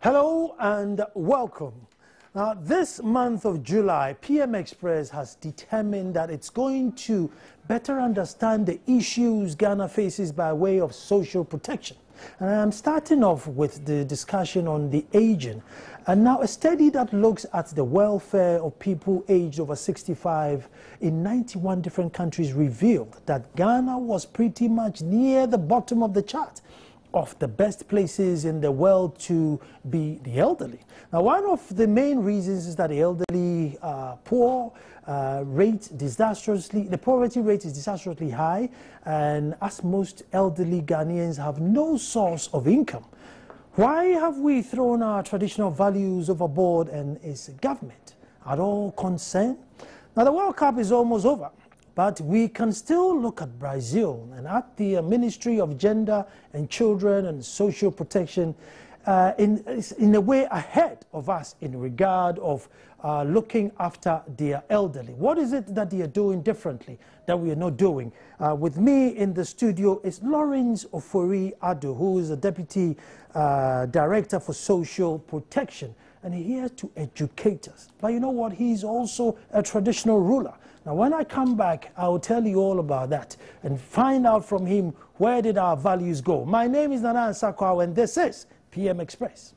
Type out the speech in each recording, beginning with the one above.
Hello and welcome. Now, this month of July, PM Express has determined that it's going to better understand the issues Ghana faces by way of social protection. And I'm starting off with the discussion on the aging. And now a study that looks at the welfare of people aged over 65 in 91 different countries revealed that Ghana was pretty much near the bottom of the chart of the best places in the world to be the elderly. Now, one of the main reasons is that the elderly poor the poverty rate is disastrously high, and as most elderly Ghanaians have no source of income. Why have we thrown our traditional values overboard, and is government at all concerned? Now, the World Cup is almost over, but we can still look at Brazil and at the Ministry of Gender and Children and Social Protection in a way ahead of us in regard of looking after their elderly. What is it that they are doing differently that we are not doing? With me in the studio is Lawrence Ofori Ado, who is a Deputy Director for Social Protection, and he's here to educate us. But you know what? He's also a traditional ruler. Now, when I come back, I will tell you all about that and find out from him where did our values go. My name is Nana Ansakwa, and this is PM Express.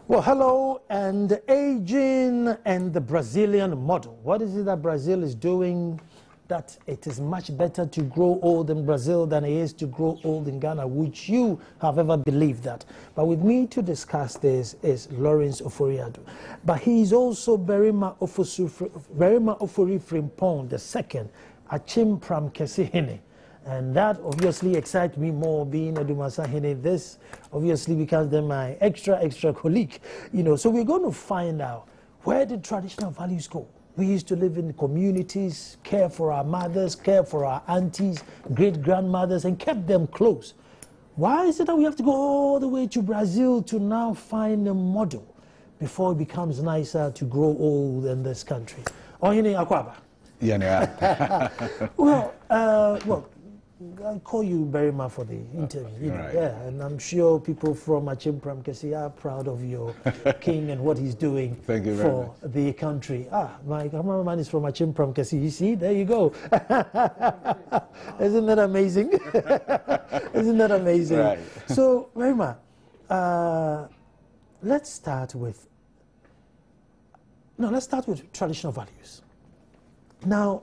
Well, hello, and aging and the Brazilian model. What is it that Brazil is doing that it is much better to grow old in Brazil than it is to grow old in Ghana? Would you have ever believed that? But with me to discuss this is Lawrence Ofori Ado. But he is also Barima Osei Frimpong II, Achim Pram Kesihine. And that obviously excites me more, being a Dumasahine. This obviously becomes then my extra colleague. So we're going to find out, where did traditional values go? We used to live in communities, care for our mothers, care for our aunties, great-grandmothers, and kept them close. Why is it that we have to go all the way to Brazil to now find a model before it becomes nicer to grow old in this country? Ohene Akwaba. Yeah. Well, I'll call you Barima for the interview. Right. Yeah, and I'm sure people from Achim Pram Kesi are proud of your king and what he's doing for the country. My cameraman is from Achim Pram Kesi. You see, there you go. Isn't that amazing? Isn't that amazing? Right. So, Barima, let's start with traditional values. Now,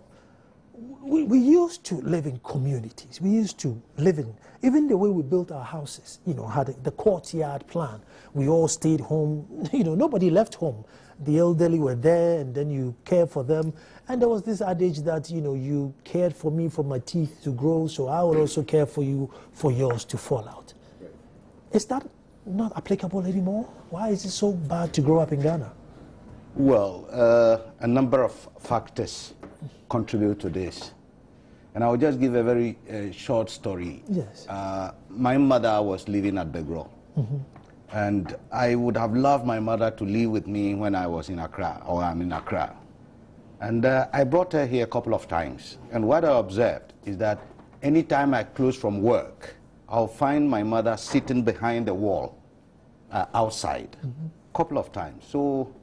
we used to live in communities. We used to live in, even the way we built our houses, had the courtyard plan. We all stayed home, nobody left home. The elderly were there, and then you cared for them. And there was this adage that, you cared for me for my teeth to grow, so I will also care for you for yours to fall out. Right. Is that not applicable anymore? Why is it so bad to grow up in Ghana? Well, a number of factors contribute to this. And I'll just give a very short story. Yes. My mother was living at Begro. Mm-hmm. And I would have loved my mother to live with me when I was in Accra, or I'm in Accra. And I brought her here a couple of times. And what I observed is that anytime I close from work, I'll find my mother sitting behind the wall outside, a couple of times. So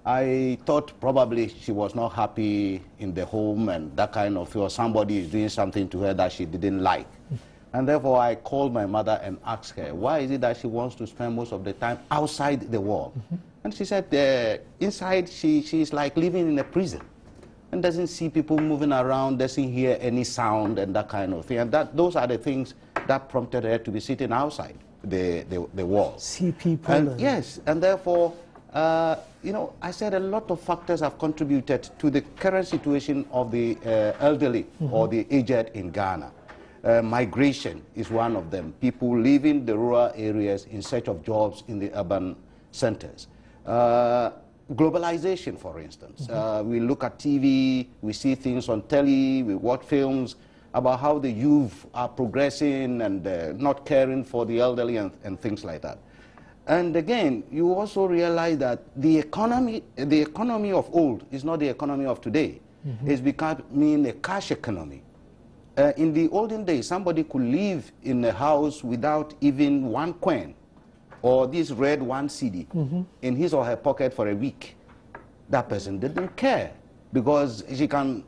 I thought probably she was not happy in the home, and that kind of, or somebody is doing something to her that she didn't like. And therefore I called my mother and asked her, why is it that she wants to spend most of the time outside the wall? And she said, inside she's like living in a prison and doesn't see people moving around, doesn't hear any sound and that kind of thing. And those are the things that prompted her to be sitting outside the wall. See people. And yes, and therefore, I said a lot of factors have contributed to the current situation of the elderly or the aged in Ghana. Migration is one of them. People leaving the rural areas in search of jobs in the urban centers. Globalization, for instance. We look at TV, we see things on telly, we watch films, about how the youth are progressing and not caring for the elderly and things like that. And again, you also realize that the economy of old is not the economy of today. It's becoming a cash economy. In the olden days, somebody could live in a house without even one coin or this red one CD in his or her pocket for a week. That person didn't care because he can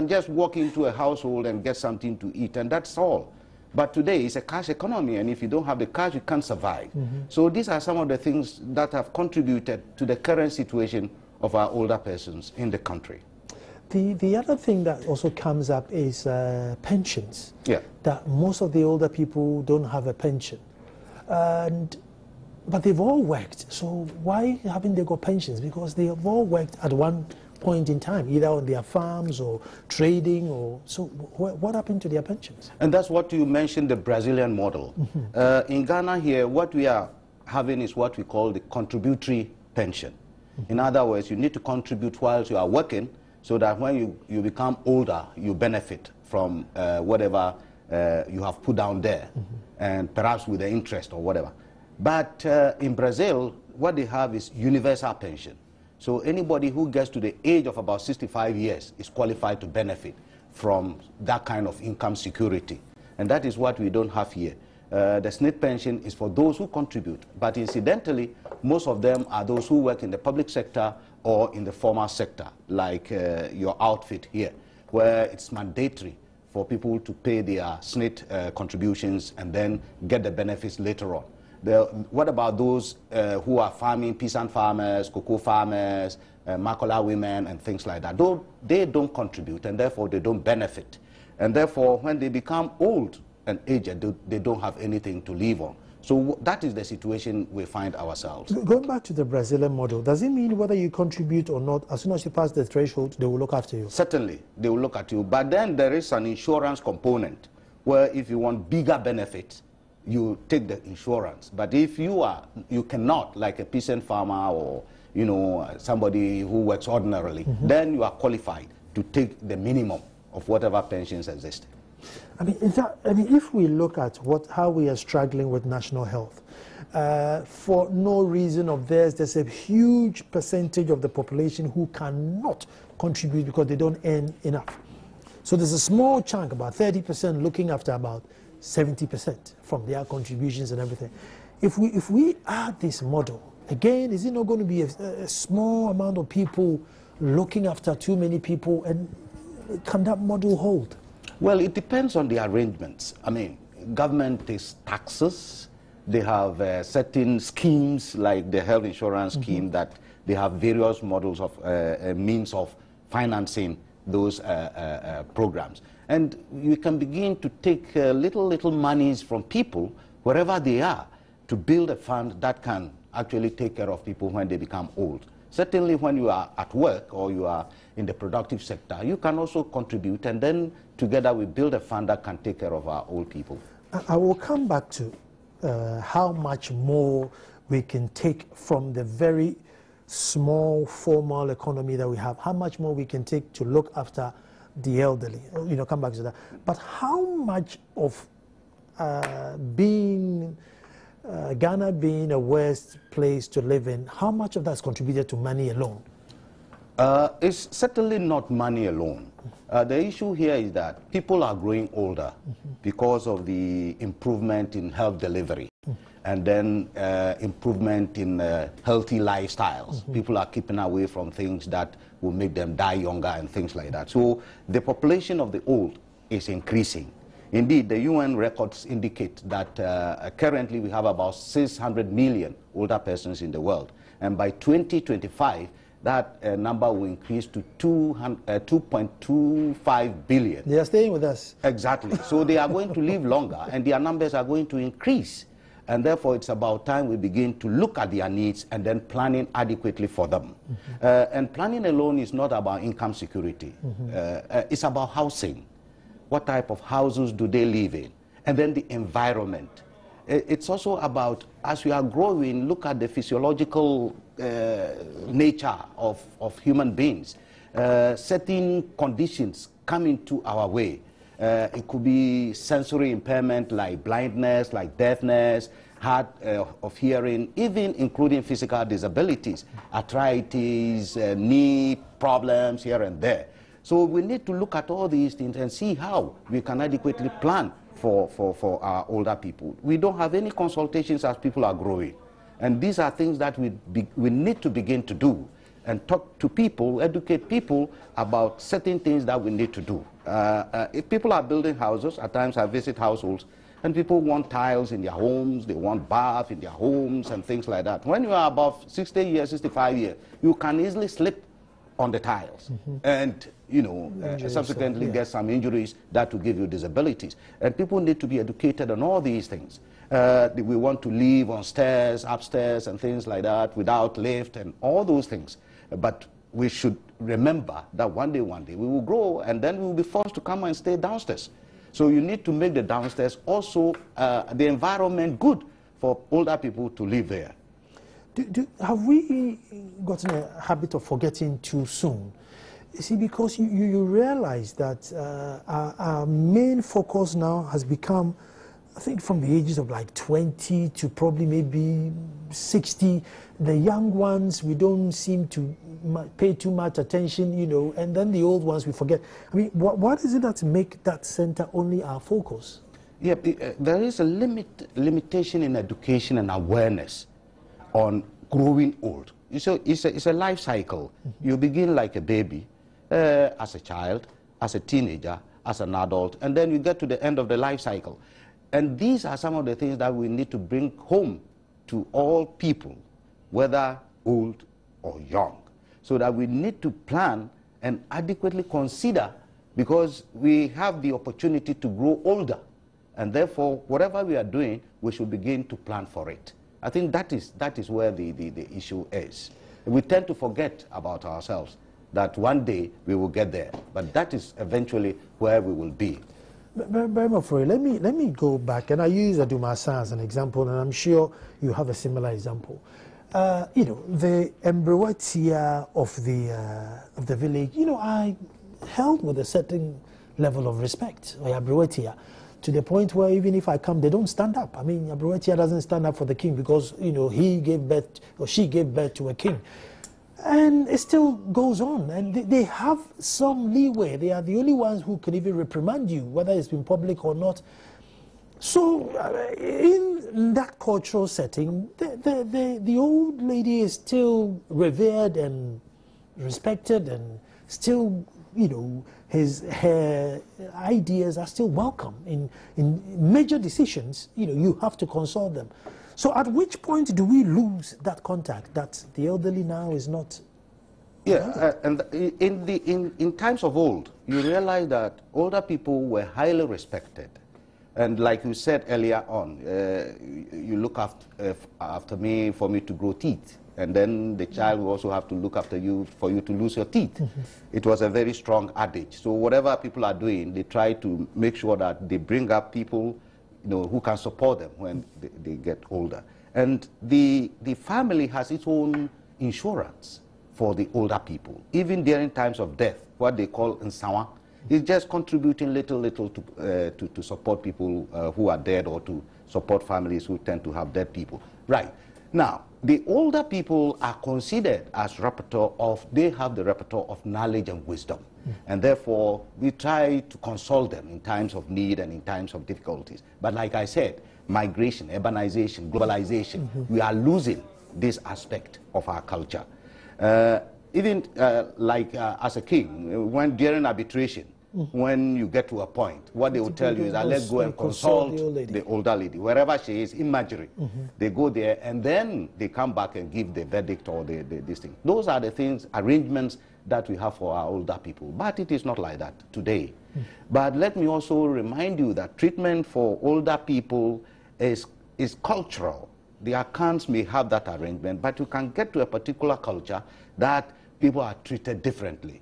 just walk into a household and get something to eat, and that's all. But today it's a cash economy, and if you don't have the cash, you can't survive. So these are some of the things that have contributed to the current situation of our older persons in the country. The other thing that also comes up is pensions. Yeah. That most of the older people don't have a pension. But they've all worked. So why haven't they got pensions? Because they have all worked at one point in time, either on their farms or trading. So what happened to their pensions? And that's what you mentioned, the Brazilian model. In Ghana here, what we are having is what we call the contributory pension. In other words, you need to contribute whilst you are working, so that when you become older, you benefit from whatever you have put down there, and perhaps with the interest or whatever. But in Brazil, what they have is universal pension. So anybody who gets to the age of about 65 years is qualified to benefit from that kind of income security. And that is what we don't have here. The SNIT pension is for those who contribute, but incidentally, most of them are those who work in the public sector or in the formal sector, like your outfit here, where it's mandatory for people to pay their SNIT contributions and then get the benefits later on. What about those who are farming, peasant farmers, cocoa farmers, Makola women and things like that? They don't contribute, and therefore they don't benefit. And therefore, when they become old and aged, they don't have anything to live on. So that is the situation we find ourselves. Going back to the Brazilian model, does it mean whether you contribute or not, as soon as you pass the threshold, they will look after you? Certainly, they will look at you. But then there is an insurance component where if you want bigger benefits, you take the insurance. But if you cannot, like a peasant farmer or somebody who works ordinarily, then you are qualified to take the minimum of whatever pensions exist. I mean, if we look at how we are struggling with national health, for no reason of theirs, there's a huge percentage of the population who cannot contribute because they don't earn enough. So there's a small chunk, about 30%, looking after about 70% from their contributions and everything. If we add this model, again, is it not going to be a small amount of people looking after too many people, and can that model hold? Well, it depends on the arrangements. I mean, government takes taxes. They have certain schemes like the health insurance scheme that they have various models of means of financing those programs. And you can begin to take little monies from people, wherever they are, to build a fund that can actually take care of people when they become old. Certainly when you are at work or you are in the productive sector, you can also contribute, and then together we build a fund that can take care of our old people. I will come back to how much more we can take from the very small formal economy that we have, how much more we can take to look after the elderly, come back to that. But how much of Ghana being a worst place to live in, how much of that has contributed to money alone? It's certainly not money alone. The issue here is that people are growing older because of the improvement in health delivery and then improvement in healthy lifestyles. People are keeping away from things that will make them die younger and things like that. So the population of the old is increasing. Indeed, the UN records indicate that currently we have about 600 million older persons in the world. And by 2025, that number will increase to 2.25 billion. They are staying with us. Exactly. So they are going to live longer, and their numbers are going to increase. And therefore, it's about time we begin to look at their needs and then planning adequately for them. And planning alone is not about income security. It's about housing. What type of houses do they live in? And then the environment. It's also about, as we are growing, look at the physiological nature of human beings. Certain conditions come into our way It could be sensory impairment like blindness, like deafness, hard of hearing, even including physical disabilities, arthritis, knee problems here and there. So we need to look at all these things and see how we can adequately plan for our older people. We don't have any consultations as people are growing. And these are things that we need to begin to do and talk to people, educate people about certain things that we need to do. If people are building houses, at times I visit households, and people want tiles in their homes, they want bath in their homes and things like that. When you are above 60 years, 65 years, you can easily slip on the tiles and, you know, subsequently get some injuries that will give you disabilities. And people need to be educated on all these things. We want to live on stairs, upstairs, and things like that without lift and all those things. But we should remember that one day we will grow and then we will be forced to come and stay downstairs. So you need to make the downstairs also the environment good for older people to live there. Have we gotten a habit of forgetting too soon? You see, because you realize that our main focus now has become, I think, from the ages of like 20 to probably maybe 60, the young ones, we don't seem to pay too much attention, you know, and then the old ones we forget. I mean, what is it that make that center only our focus? Yeah, there is a limitation in education and awareness on growing old. It's a life cycle. You begin like a baby, as a child, as a teenager, as an adult, and then you get to the end of the life cycle. And these are some of the things that we need to bring home to all people, whether old or young, so that we need to plan and adequately consider, because we have the opportunity to grow older, and therefore whatever we are doing, we should begin to plan for it. I think that is where the issue is. We tend to forget about ourselves, that one day we will get there, but that is eventually where we will be. Barima Osei, let me go back, and I use Adumasa as an example, and I'm sure you have a similar example. You know, the Embrewatia of the village, you know, I held with a certain level of respect, Embrewatia, to the point where even if I come, they don't stand up. I mean, Embrewatia doesn't stand up for the king because, you know, he gave birth, or she gave birth to a king. And it still goes on, and they have some leeway. They are the only ones who can even reprimand you, whether it's been public or not. So, in that cultural setting, the old lady is still revered and respected, and still, you know, her ideas are still welcome. In major decisions, you know, you have to consult them. So at which point do we lose that contact, that the elderly now is not? Yeah, and in times of old, you realize that older people were highly respected. And like you said earlier on, you look after me for me to grow teeth. And then the child will also have to look after you for you to lose your teeth. It was a very strong adage. So whatever people are doing, they try to make sure that they bring up people, you know, who can support them when they get older. And the family has its own insurance for the older people. Even during times of death, what they call nsawa, is just contributing little to support people who are dead, or to support families who tend to have dead people. Right. Now, the older people are considered as they have the repertoire of knowledge and wisdom. And therefore, we try to consult them in times of need and in times of difficulties. But like I said, migration, urbanization, globalization, we are losing this aspect of our culture. Even as a king, when during arbitration, when you get to a point, what they will tell you is that let's go and consult the older lady, wherever she is, imagery. They go there and then they come back and give the verdict or this thing. Those are the things, arrangements that we have for our older people. But it is not like that today. But let me also remind you that treatment for older people is cultural. The Akans may have that arrangement, but you can get to a particular culture that people are treated differently.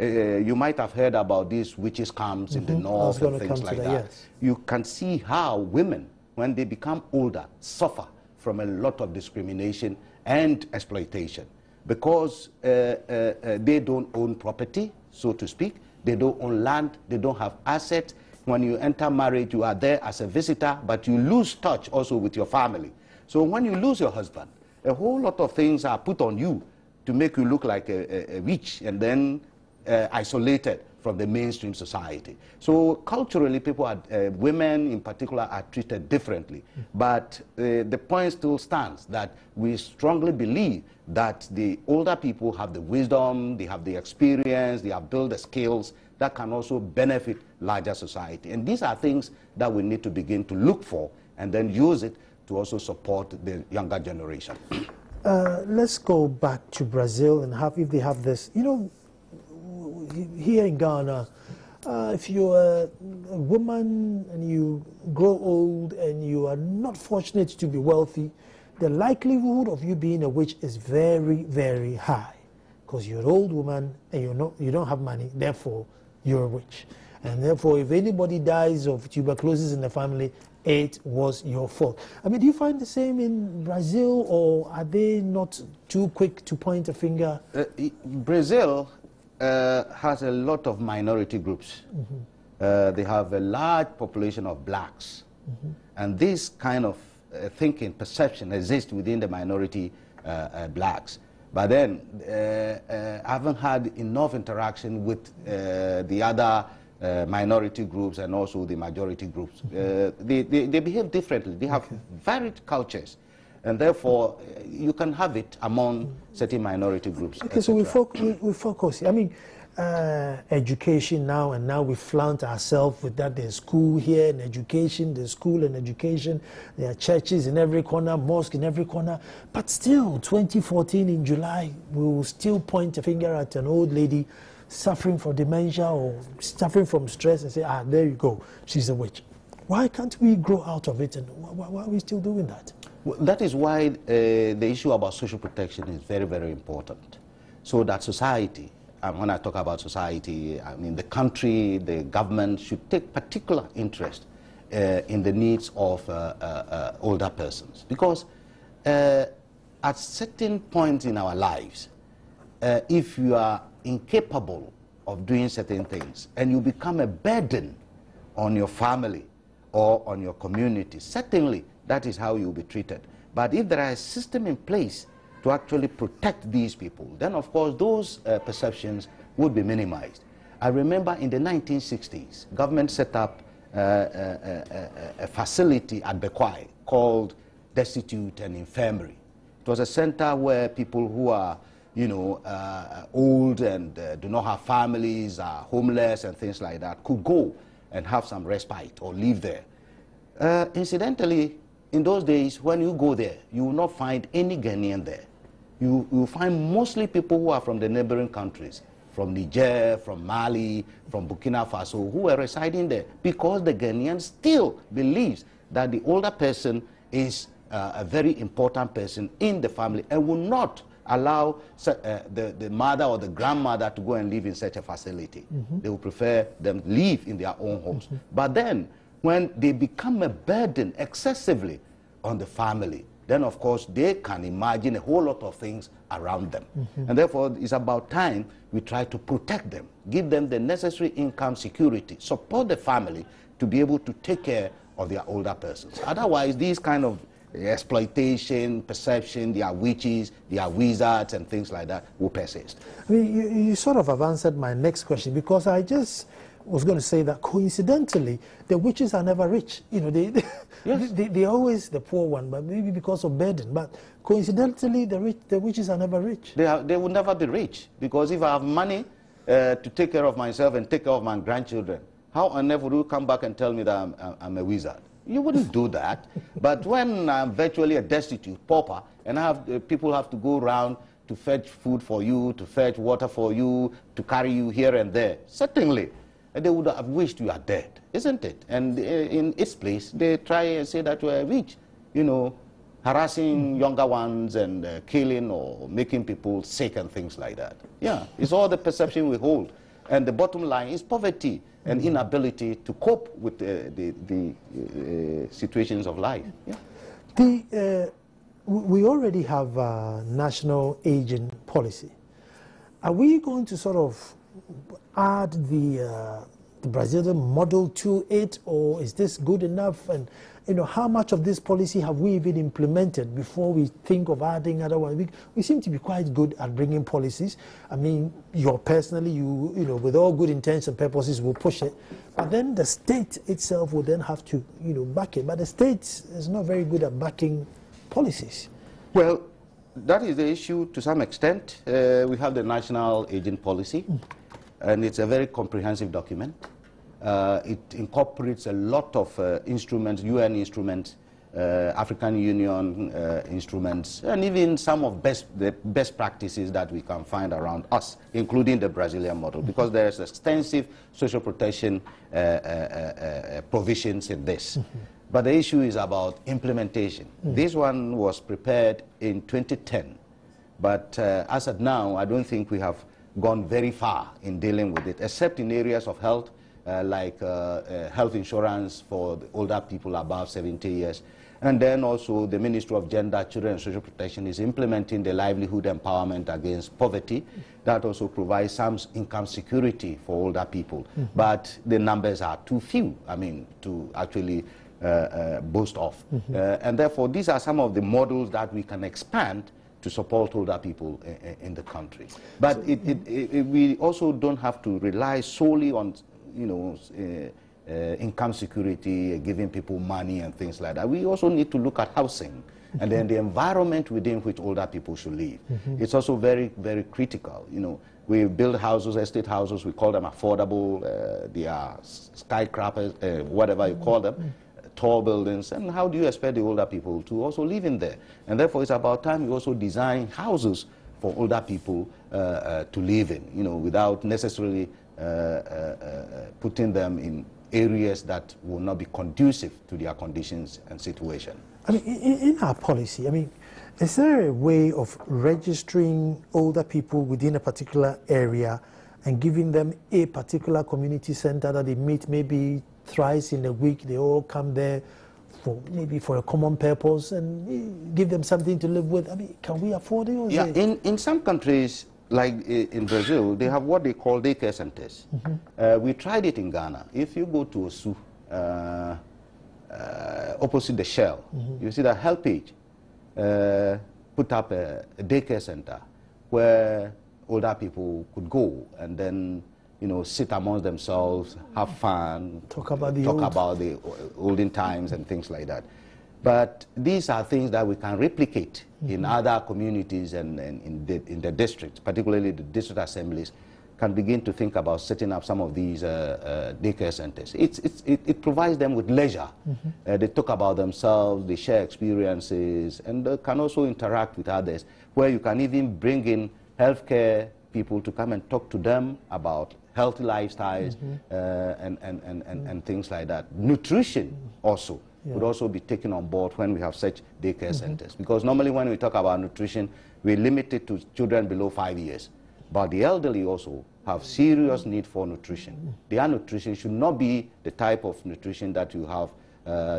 You might have heard about these witches' camps in the north and things like that. Yes. You can see how women, when they become older, suffer from a lot of discrimination and exploitation, because they don't own property, so to speak. They don't own land. They don't have assets. when you enter marriage, you are there as a visitor, but you lose touch also with your family. So when you lose your husband, a whole lot of things are put on you to make you look like a witch, and then isolated from the mainstream society. So culturally, people are, women in particular, are treated differently. But the point still stands that we strongly believe that the older people have the wisdom, they have the experience, they have built the skills that can also benefit larger society. And these are things that we need to begin to look for and then use it to also support the younger generation. Let's go back to Brazil and if they have this, you know, here in Ghana, if you're a woman and you grow old and you are not fortunate to be wealthy, the likelihood of you being a witch is very, very high, because you're an old woman and you don't have money, therefore you're a witch. And therefore, if anybody dies of tuberculosis in the family, it was your fault. I mean, do you find the same in Brazil, or are they not too quick to point a finger? Brazil has a lot of minority groups. They have a large population of blacks. And this kind of thinking, perception exists within the minority blacks. But then I haven't had enough interaction with the other minority groups and also the majority groups. They behave differently. They have varied cultures. And therefore, you can have it among certain minority groups. Okay, so we focus. I mean, education now, and now we flaunt ourselves with that. There's school here and education, there's school and education. There are churches in every corner, mosque in every corner. But still, 2014 in July, we will still point a finger at an old lady suffering from dementia or suffering from stress and say, ah, there you go, she's a witch. Why can't we grow out of it, and why are we still doing that? Well, that is why the issue about social protection is very, very important. So that society, and when I talk about society, I mean the country, the government should take particular interest in the needs of older persons. Because at certain points in our lives, if you are incapable of doing certain things and you become a burden on your family or on your community, certainly that is how you'll be treated. But if there is a system in place to actually protect these people, then of course those perceptions would be minimized. I remember in the 1960s, government set up a facility at Bekwai called Destitute and Infirmary. It was a center where people who are, you know, old and do not have families, are homeless and things like that, could go and have some respite or live there. Incidentally, in those days, when you go there, you will not find any Ghanaian there. You will find mostly people who are from the neighboring countries, from Niger, from Mali, from Burkina Faso, who were residing there, because the Ghanaian still believes that the older person is a very important person in the family and will not allow the mother or the grandmother to go and live in such a facility. They will prefer them live in their own homes. But then, when they become a burden excessively on the family, then of course they can imagine a whole lot of things around them. And therefore it's about time we try to protect them, give them the necessary income security, support the family to be able to take care of their older persons. Otherwise, these kind of exploitation, perception, they are witches, they are wizards and things like that will persist. I mean, you sort of have answered my next question, because I just was going to say that coincidentally, the witches are never rich. You know, they're always the poor one, but maybe because of burden. But coincidentally, the witches are never rich. They will never be rich, because if I have money to take care of myself and take care of my grandchildren, how on earth would you come back and tell me that I'm a wizard? You wouldn't do that. But when I'm virtually a destitute pauper, and people have to go around to fetch food for you, to fetch water for you, to carry you here and there, certainly they would have wished you are dead, isn't it? And in its place, they try and say that you are rich, you know, harassing younger ones and killing or making people sick and things like that. Yeah, it's all the perception we hold. And the bottom line is poverty and inability to cope with the situations of life. Yeah. We already have a national aging policy. Are we going to sort of add the the Brazilian model to it, or is this good enough? And how much of this policy have we even implemented before we think of adding other ones? We seem to be quite good at bringing policies. I mean, personally, with all good intents and purposes, will push it, but then the state itself will then have to, back it. But the state is not very good at backing policies. Well, that is the issue to some extent. We have the National Aging Policy, and it's a very comprehensive document. It incorporates a lot of instruments, UN instruments, African Union instruments, and even some of the best practices that we can find around us, including the Brazilian model, because there's extensive social protection provisions in this. But the issue is about implementation. This one was prepared in 2010, but as of now, I don't think we have gone very far in dealing with it, except in areas of health, like health insurance for the older people above 70 years. And then also the Ministry of Gender, Children and Social Protection is implementing the livelihood empowerment against poverty. That also provides some income security for older people. But the numbers are too few, I mean, to actually boast of. And therefore, these are some of the models that we can expand to support older people in the country. But we also don't have to rely solely on income security, giving people money and things like that. We also need to look at housing and then the environment within which older people should live. It's also very, very critical. We build houses, estate houses, we call them affordable, they are skyscrapers, whatever you call them, tall buildings, and how do you expect the older people to also live in there? And therefore, it's about time you also design houses for older people to live in, without necessarily putting them in areas that will not be conducive to their conditions and situation. I mean, in our policy, I mean, is there a way of registering older people within a particular area and giving them a particular community center that they meet maybe thrice in a week? They all come there for a common purpose and give them something to live with. I mean, can we afford it? Or yeah, in some countries, like in Brazil, they have what they call daycare centers. We tried it in Ghana. If you go to Osu, opposite the Shell, you see that HelpAge put up a daycare center where older people could go and then sit amongst themselves, have fun, talk about the olden times and things like that. But these are things that we can replicate in other communities and in the districts, particularly the district assemblies, can begin to think about setting up some of these daycare centers. It provides them with leisure. They talk about themselves, they share experiences, and they can also interact with others, where you can even bring in healthcare people to come and talk to them about healthy lifestyles and things like that. Nutrition also would also be taken on board when we have such daycare centers. Because normally when we talk about nutrition, we limit it to children below 5 years. But the elderly also have serious need for nutrition. Their nutrition should not be the type of nutrition that you have.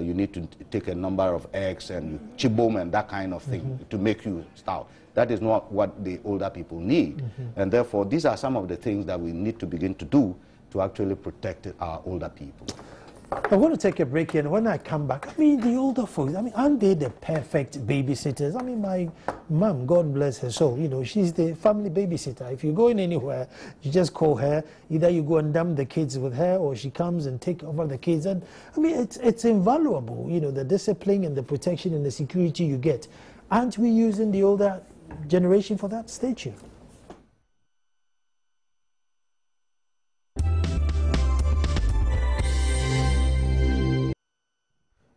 You need to take a number of eggs and chibom and that kind of thing to make you stout. That is not what the older people need. And therefore, these are some of the things that we need to begin to do to actually protect our older people. I want to take a break here, and when I come back, I mean, the older folks, I mean, aren't they the perfect babysitters? I mean, my mom, God bless her soul, she's the family babysitter. If you're going anywhere, you just call her. Either you go and dump the kids with her, or she comes and take over the kids. And, I mean, it's invaluable, the discipline and the protection and the security you get. Aren't we using the older generation for that? Stay tuned.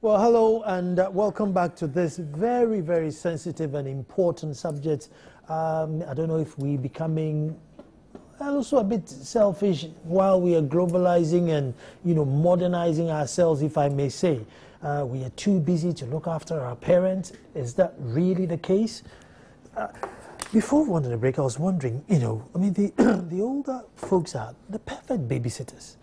Well, hello and welcome back to this very, very sensitive and important subject. I don't know if we're becoming also a bit selfish while we are globalizing and, modernizing ourselves, if I may say. We are too busy to look after our parents. Is that really the case? Before we went on the break, I was wondering, I mean, the older folks are the perfect babysitters.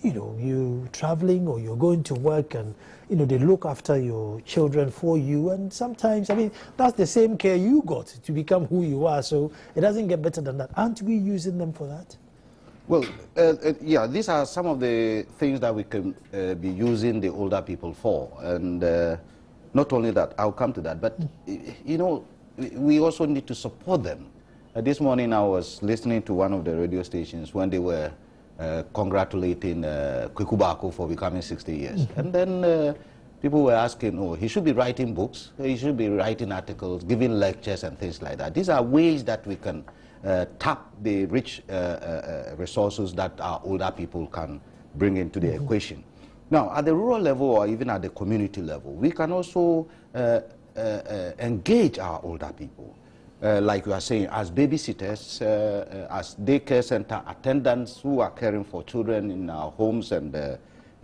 You're traveling or you're going to work and, they look after your children for you. And sometimes, I mean, that's the same care you got to become who you are. So it doesn't get better than that. Aren't we using them for that? Well, yeah, these are some of the things that we can be using the older people for. And not only that, I'll come to that, but, you know, we also need to support them. This morning I was listening to one of the radio stations when they were congratulating Kweku Baako for becoming 60 years. And then people were asking, oh, he should be writing books, he should be writing articles, giving lectures and things like that. These are ways that we can tap the rich resources that our older people can bring into the equation. Now, at the rural level or even at the community level, we can also engage our older people. Like you are saying, as babysitters, as daycare center attendants who are caring for children in our homes and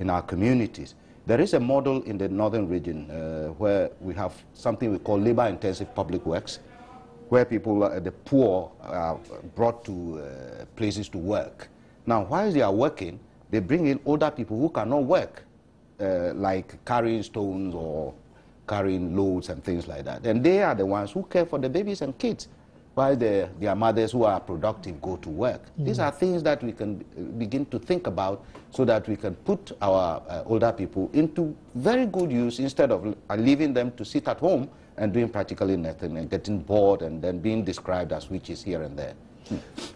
in our communities. There is a model in the northern region where we have something we call labor-intensive public works, where people, the poor, are brought to places to work. Now, while they are working, they bring in older people who cannot work, like carrying stones or carrying loads and things like that. And they are the ones who care for the babies and kids, while their mothers who are productive go to work. These are things that we can begin to think about so that we can put our older people into very good use instead of leaving them to sit at home and doing practically nothing and getting bored and then being described as witches here and there.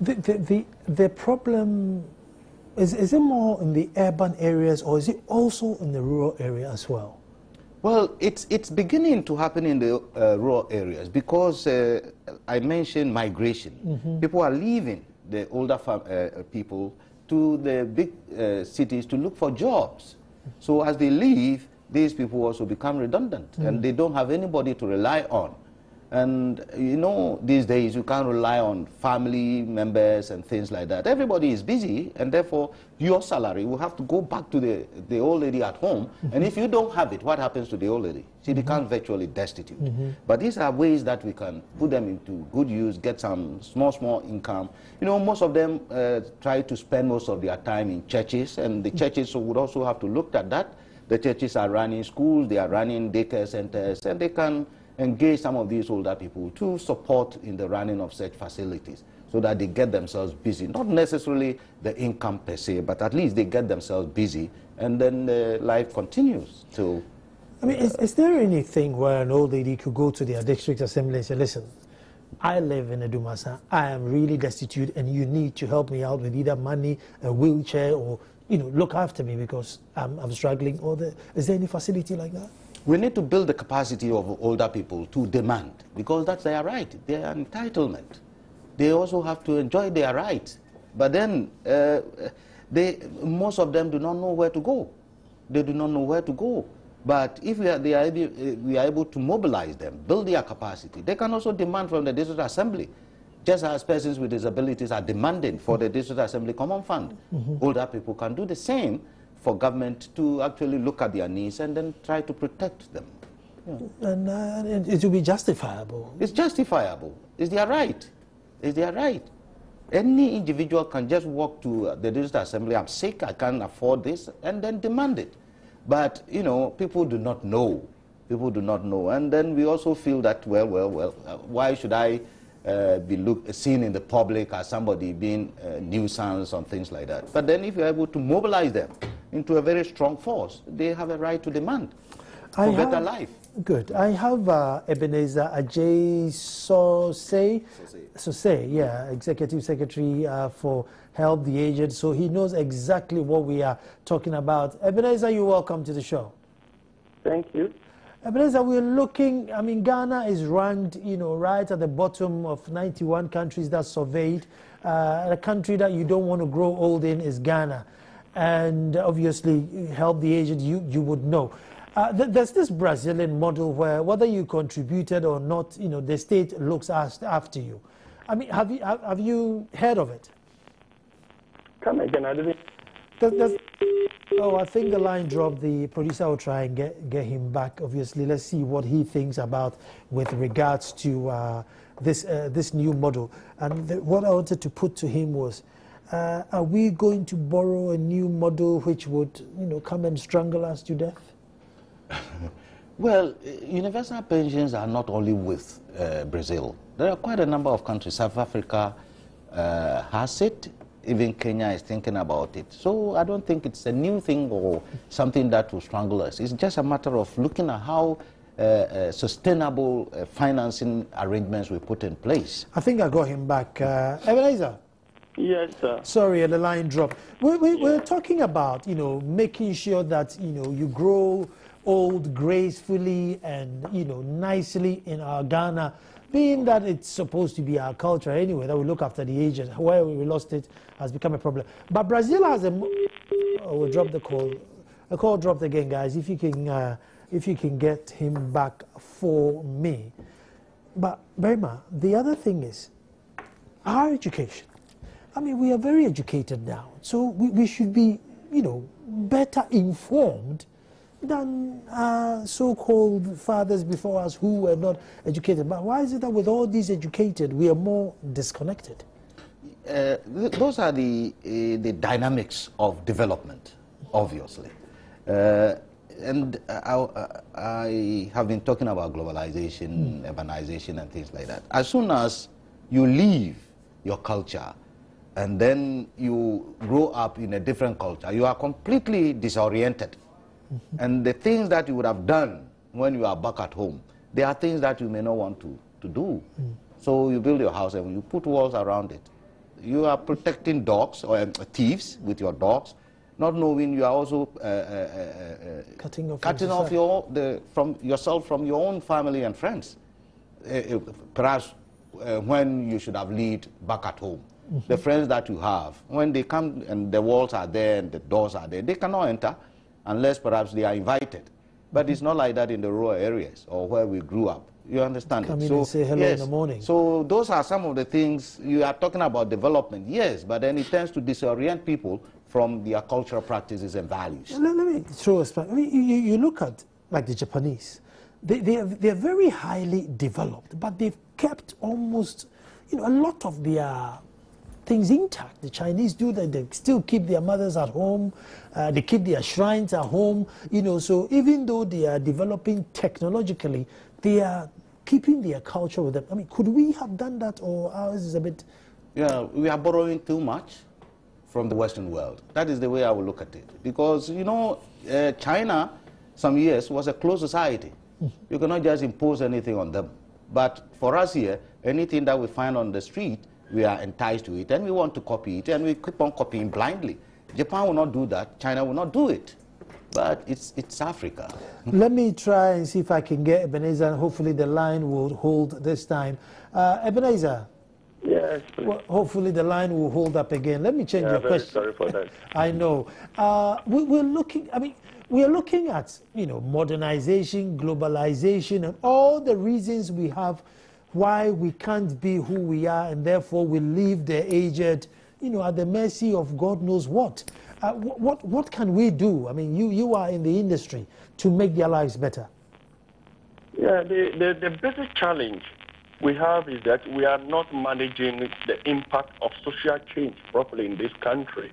The problem, is it more in the urban areas or is it also in the rural area as well? Well, it's beginning to happen in the rural areas because I mentioned migration. People are leaving the older people to the big cities to look for jobs. So as they leave, these people also become redundant and they don't have anybody to rely on. And you know, these days you can't rely on family members and things like that. Everybody is busy and therefore your salary will have to go back to the old lady at home. And if you don't have it, what happens to the old lady? She becomes virtually destitute. But these are ways that we can put them into good use, get some small income. You know, most of them try to spend most of their time in churches, and the churches would also have to look at that. The churches are running schools, they are running daycare centers, and they can engage some of these older people to support in the running of such facilities so that they get themselves busy. Not necessarily the income per se, but at least they get themselves busy and then life continues. So, I mean, is there anything where an old lady could go to their district assembly and say, listen, I live in Edumasa, I am really destitute and you need to help me out with either money, a wheelchair, or, you know, look after me because I'm struggling? Or is there any facility like that? We need to build the capacity of older people to demand, because that's their right, their entitlement. They also have to enjoy their rights. But then most of them do not know where to go. They do not know where to go. But if we are able to mobilize them, build their capacity, they can also demand from the district assembly, just as persons with disabilities are demanding for the district assembly common fund. Older people can do the same for government to actually look at their needs and then try to protect them. Yeah. And it will be justifiable. It's justifiable. It's their right. It's their right. Any individual can just walk to the district assembly, I'm sick, I can't afford this, and then demand it. But, you know, people do not know. People do not know. And then we also feel that, well, why should I be seen in the public as somebody being a nuisance and things like that? But then if you're able to mobilize them into a very strong force, they have a right to demand for better life. Good. I have Ebenezer Ajay Sosei, yeah, Executive Secretary for Help the Aged, so he knows exactly what we are talking about. Ebenezer, you're welcome to the show. Thank you. Ebenezer, we're looking, I mean, Ghana is ranked, you know, right at the bottom of 91 countries that surveyed. A country that you don't want to grow old in is Ghana. And obviously, Help the Aged, you would know. There's this Brazilian model where whether you contributed or not, you know, the state looks after you. I mean, have you heard of it? Come again, I didn't. Oh, I think the line dropped. The producer will try and get him back. Obviously, let's see what he thinks about with regards to this new model. And what I wanted to put to him was, are we going to borrow a new model which would, you know, come and strangle us to death? Well, universal pensions are not only with Brazil. There are quite a number of countries. South Africa has it. even Kenya is thinking about it. So I don't think it's a new thing or something that will strangle us. It's just a matter of looking at how sustainable financing arrangements we put in place. I think I got him back. Ebenezer? Yes, sir. Sorry, the line dropped. We're talking about, you know, making sure that, you know, you grow old gracefully and, you know, nicely in our Ghana, being that it's supposed to be our culture anyway, that we look after the aged. Where we lost it has become a problem. But Brazil has a... Oh, we'll drop the call. The call dropped again, guys. If you can get him back for me. But, Barima, the other thing is our education. I mean, we are very educated now, so we should be, you know, better informed than so-called fathers before us who were not educated. But why is it that with all these educated, we are more disconnected? Those are the dynamics of development, obviously. And I have been talking about globalization, urbanization, and things like that. As soon as you leave your culture, and then you grow up in a different culture, you are completely disoriented. And the things that you would have done when you are back at home, there are things that you may not want to do. So you build your house and you put walls around it. You are protecting dogs or thieves with your dogs, not knowing you are also cutting off yourself from your own family and friends. Perhaps when you should have lived back at home. The friends that you have, when they come and the walls are there and the doors are there, they cannot enter unless perhaps they are invited. But it's not like that in the rural areas or where we grew up. You understand? Come in and say hello in the morning. So those are some of the things. You are talking about development, yes, but then it tends to disorient people from their cultural practices and values. Let me throw a spark. I mean, you look at like the Japanese. They're very highly developed, but they've kept almost, you know, a lot of their things intact. The Chinese do that. They still keep their mothers at home. They keep their shrines at home. You know, so even though they are developing technologically, they are keeping their culture with them. I mean, could we have done that, or ours is a bit... Yeah, we are borrowing too much from the Western world. That is the way I will look at it. Because, you know, China, some years, was a closed society. You cannot just impose anything on them. But for us here, anything that we find on the street, we are enticed to it, and we want to copy it, and we keep on copying blindly. Japan will not do that. China will not do it. But it's Africa. Let me try and see if I can get Ebenezer, and hopefully the line will hold this time. Ebenezer? Yes, please. Well, hopefully the line will hold up again. Let me change your question. Sorry for that. I know. We're looking, I mean, we are looking at, you know, modernization, globalization, and all the reasons we have why we can't be who we are, and therefore we leave the aged, you know, at the mercy of God knows what. What can we do? I mean, you are in the industry to make their lives better. Yeah, the basic challenge we have is that we are not managing the impact of social change properly in this country.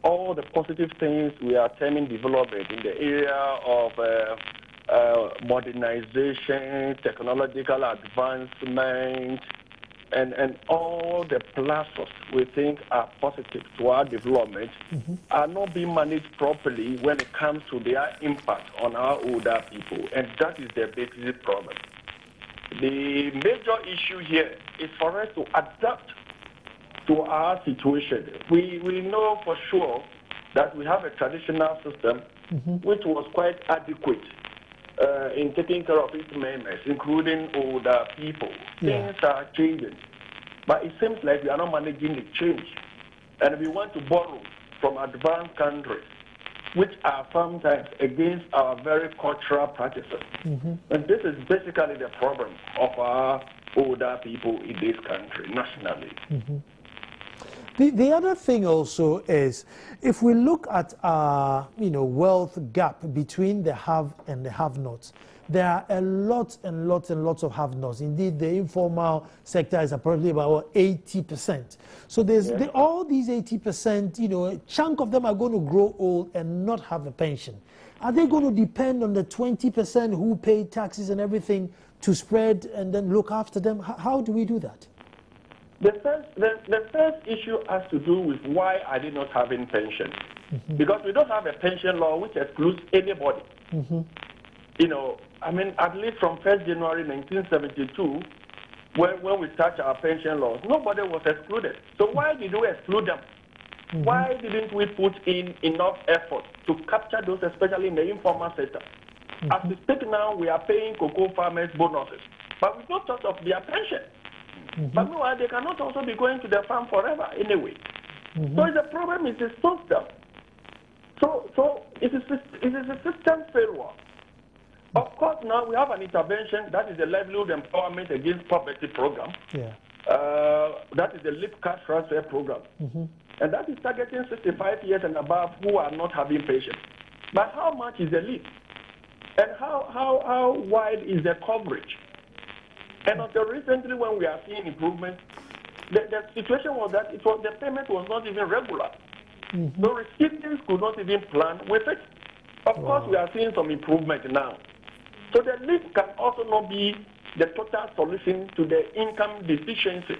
All the positive things we are terming development in the area of modernization, technological advancement, and all the pluses we think are positive to our development are not being managed properly when it comes to their impact on our older people. And that is the basic problem. The major issue here is for us to adapt to our situation. We know for sure that we have a traditional system which was quite adequate in taking care of its members, including older people. Yeah. Things are changing, but it seems like we are not managing the change. And we want to borrow from advanced countries, which are sometimes against our very cultural practices. And this is basically the problem of our older people in this country, nationally. The other thing also is, if we look at our, you know, wealth gap between the have and the have-nots, there are a lot and lots and lots of have-nots. Indeed, the informal sector is probably about 80%. So there's all these 80%, you know, a chunk of them are going to grow old and not have a pension. Are they going to depend on the 20% who pay taxes and everything to spread and then look after them? How do we do that? The first issue has to do with why are they not having pension? Because we don't have a pension law which excludes anybody. You know, I mean, at least from 1st January 1972, when we started our pension laws, nobody was excluded. So why did we exclude them? Why didn't we put in enough effort to capture those, especially in the informal sector? As we speak now, we are paying cocoa farmers bonuses, but we don't talk of their pension. But meanwhile, they cannot also be going to the farm forever anyway. So the problem is the system. So it is a system failure. Of course, now we have an intervention that is the Livelihood Empowerment Against Poverty program. That is the LIP cash transfer program. And that is targeting 65 years and above who are not having pension. But how much is the LIP? And how wide is the coverage? And until recently, when we are seeing improvement, the situation was that the payment was not even regular. So recipients could not even plan with it. Of course, we are seeing some improvement now. So the LIP can also not be the total solution to the income deficiencies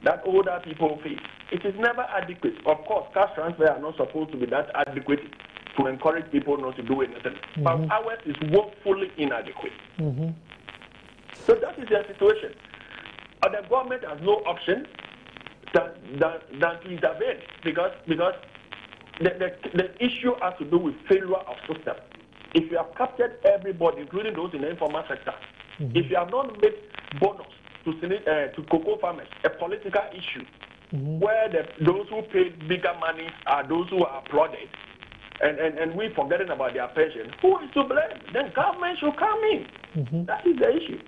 that older people face. It is never adequate. Of course, cash transfer are not supposed to be that adequate to encourage people not to do anything. But ours is woefully inadequate. So that is the situation. And the government has no option than to intervene because the issue has to do with failure of system. If you have captured everybody, including those in the informal sector, if you have not made bonus to cocoa farmers a political issue, where those who pay bigger money are those who are applauded, and we forgetting about their pension, who is to blame? Then government should come in. That is the issue.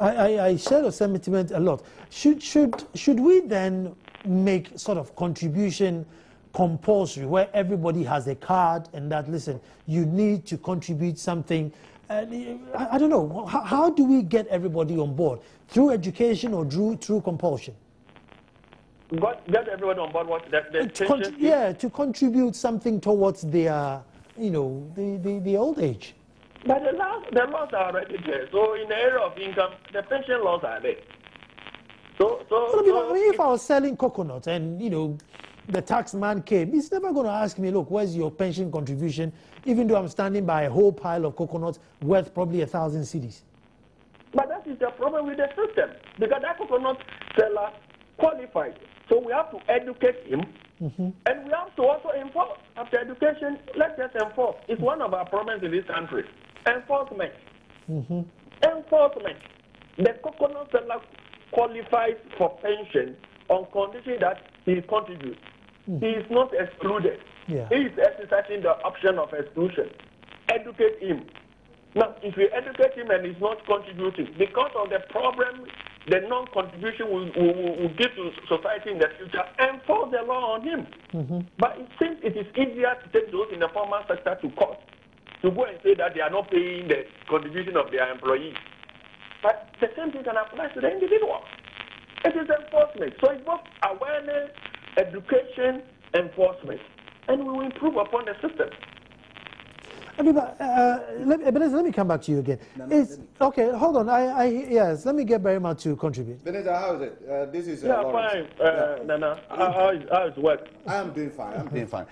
I share the sentiment a lot. Should we then make sort of contribution compulsory, where everybody has a card and that, listen, you need to contribute something? I don't know. How do we get everybody on board? Through education or through compulsion? Get everybody on board. What? To contribute something towards their, the old age. But the laws are already there. So in the area of income, the pension laws are there. If I was selling coconut and, the tax man came, he's never going to ask me, look, where's your pension contribution, even though I'm standing by a whole pile of coconuts worth probably 1,000 cedis. But that is the problem with the system, because that coconut seller qualified. So we have to educate him, and we have to also enforce. After education, let's just enforce. It's one of our problems in this country. Enforcement. Enforcement. The coconut seller qualifies for pension on condition that he contributes. He is not excluded. He is exercising the option of exclusion. Educate him. Now, if you educate him and he's not contributing, because of the problem the non-contribution will give to society in the future, enforce the law on him. But it seems it is easier to take those in the formal sector to court, to go and say that they are not paying the contribution of their employees. But the same thing can apply to the individual. It is enforcement. So it's both awareness, education, enforcement. And we will improve upon the system. Let me come back to you again. Okay, hold on. Yes, let me get Barima to contribute. Beneza, how is it? This is fine. Nana, how is work? I'm doing fine.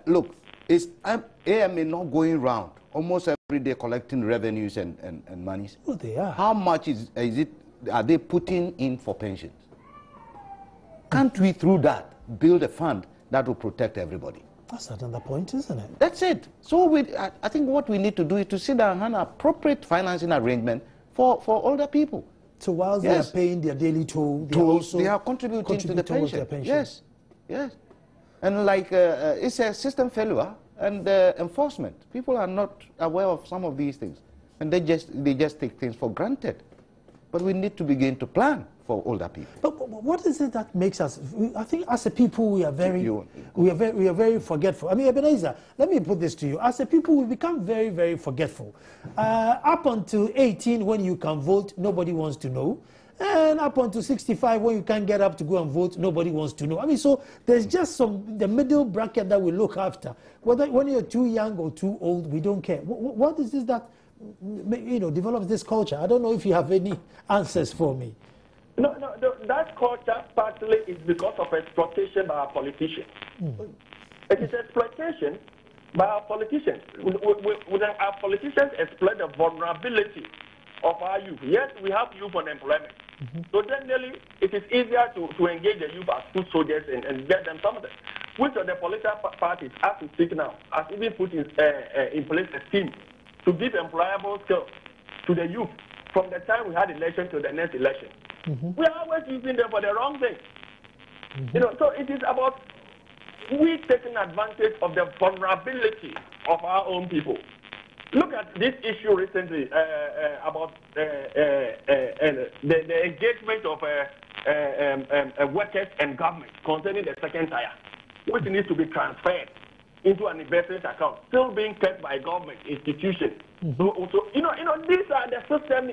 Look, is AMA not going round almost every day collecting revenues and monies? Oh, they are. How much is it? Are they putting in for pensions? Can't we, through that, build a fund that will protect everybody? That's another point, isn't it? That's it. So I think what we need to do is to sit down and have an appropriate financing arrangement for older people. So whilst they are paying their daily toll, they are contributing to the pension. Yes. And it's a system failure and enforcement. People are not aware of some of these things, and they just take things for granted. But we need to begin to plan for older people. But what is it that makes us? I think as a people we are very forgetful. I mean, Ebenezer, let me put this to you. As a people, we become very, very forgetful. Up until 18, when you can vote, nobody wants to know. And up until 65, when you can't get up to go and vote, nobody wants to know. I mean, so there's just the middle bracket that we look after. Whether when you're too young or too old, we don't care. What is this that develops this culture? I don't know if you have any answers for me. No, that culture partly is because of exploitation by our politicians. It is exploitation by our politicians. Our politicians exploit the vulnerability of our youth. Yes, we have youth unemployment. So generally, it is easier to engage the youth as foot soldiers and get them something. Which of the political parties, as we speak now, has even put in place a scheme to give employable skills to the youth from the time we had election to the next election. We are always using them for the wrong thing. So it is about we taking advantage of the vulnerability of our own people. Look at this issue recently about the engagement of workers and government concerning the second tier, which needs to be transferred into an investment account, still being kept by government institutions. So these are the system,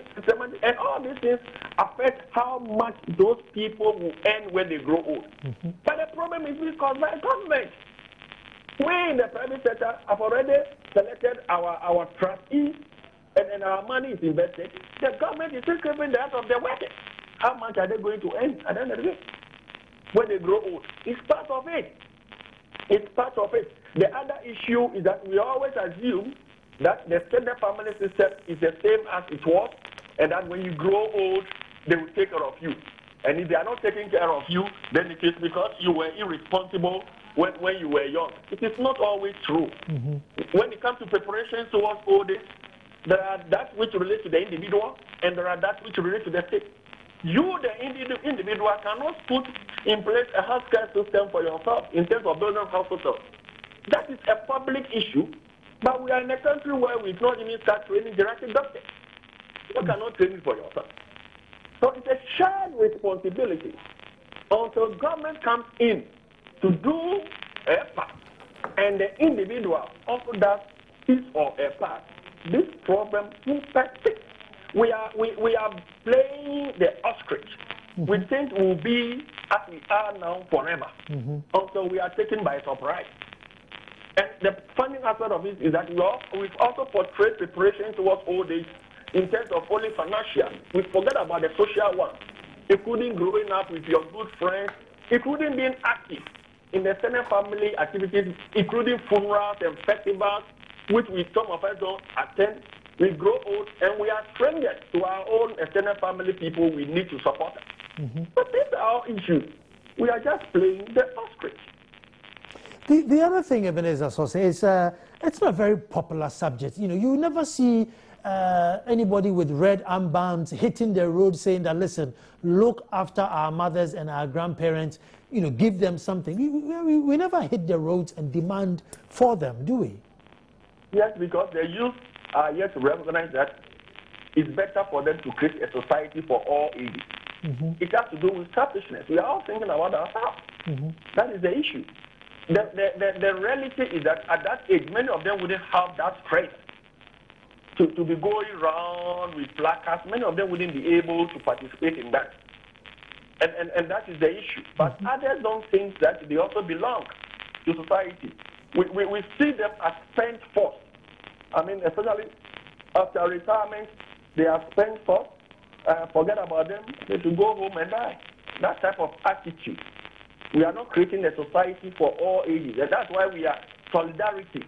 and all these things affect how much those people will earn when they grow old. But the problem is because by government, we in the private sector have already selected our trustees, and our money is invested. The government is still keeping the hands of the workers. How much are they going to earn at the end of the day when they grow old? It's part of it. It's part of it. The other issue is that we always assume that the extended family system is the same as it was, and that when you grow old, they will take care of you. And if they are not taking care of you, then it is because you were irresponsible when you were young. It is not always true. When it comes to preparation towards old age, there are that which relate to the individual, and there are that which relate to the state. You, the individual, cannot put in place a healthcare system for yourself in terms of building hospitals. That is a public issue, but we are in a country where we don't even start training geriatric doctors. You cannot train it for yourself. So it's a shared responsibility until government comes in to do a part, and the individual also does his or a part. This problem will persist. We are playing the ostrich. We think we'll be as we are now forever until we are taken by surprise. And the funny aspect of it is that we've also portrayed preparation towards old age in terms of only financial. We forget about the social one, including growing up with your good friends, including being active in the extended family activities, including funerals and festivals, which some of us don't attend. We grow old and we are strangers to our own extended family people. We need to support them. But these are our issues. We are just playing the ostrich. The other thing, Ebenezer Sose, is it's not a very popular subject. You never see anybody with red armbands hitting the road saying that, listen, look after our mothers and our grandparents, give them something. We never hit the roads and demand for them, do we? Yes, because the youth are yet to recognize that it's better for them to create a society for all ages. It has to do with selfishness. We are all thinking about ourselves. That is the issue. The reality is that at that age, many of them wouldn't have that strength to be going around with placards. Many of them wouldn't be able to participate in that. And that is the issue. But others don't think that they also belong to society. We see them as spent force. I mean, especially after retirement, they are spent force. Forget about them. They should go home and die. That type of attitude. We are not creating a society for all ages. And that's why we are solidarity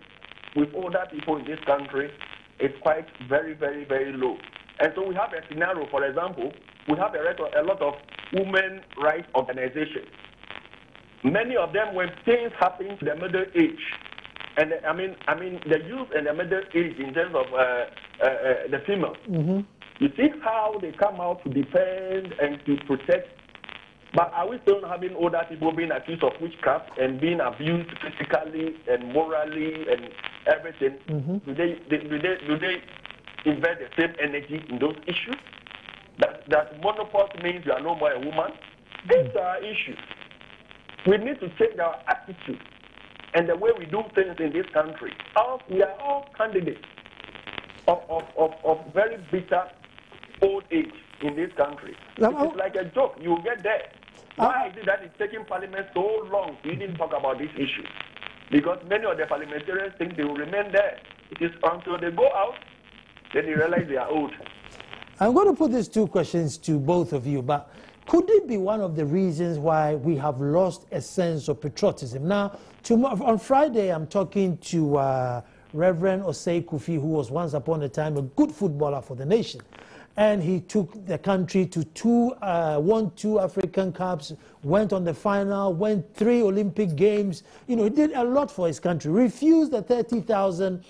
with older people in this country is quite very, very, very low. And so we have a scenario, for example, we have a lot of women rights organizations. Many of them, when things happen to the middle age, and I mean the youth and the middle age in terms of the female, you see how they come out to defend and to protect. But are we still having older people being accused of witchcraft and being abused physically and morally and everything? Do they invest the same energy in those issues? That menopause means you are no more a woman? These are issues. We need to change our attitude and the way we do things in this country. We are all candidates of very bitter old age in this country. It's like a joke. You will get there. Why is it that it's taking Parliament so long to even talk about this issue? Because many of the parliamentarians think they will remain there. It is until they go out, then they realize they are old. I'm going to put these two questions to both of you, but Could it be one of the reasons why we have lost a sense of patriotism? Now, on Friday, I'm talking to Reverend Osei Kufi, who was once upon a time a good footballer for the nation. And he took the country to won 2 African Cups, went on the final, won 3 Olympic Games. You know, he did a lot for his country. Refused the £30,000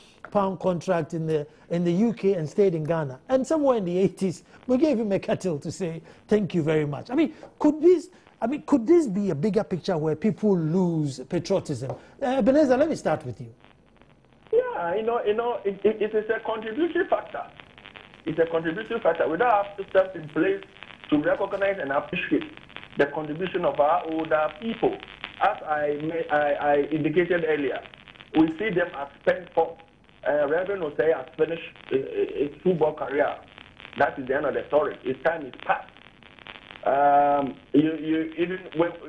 contract in the UK and stayed in Ghana. And somewhere in the 80s, we gave him a kettle to say thank you very much. I mean, could this be a bigger picture where people lose patriotism? Ebenezer, let me start with you. Yeah, it is a contribution factor. It's a contribution factor. We don't have systems in place to recognize and appreciate the contribution of our older people. As I indicated earlier, we see them as spent for. Reverend Osei has finished his football career. That is the end of the story. His time is past. Even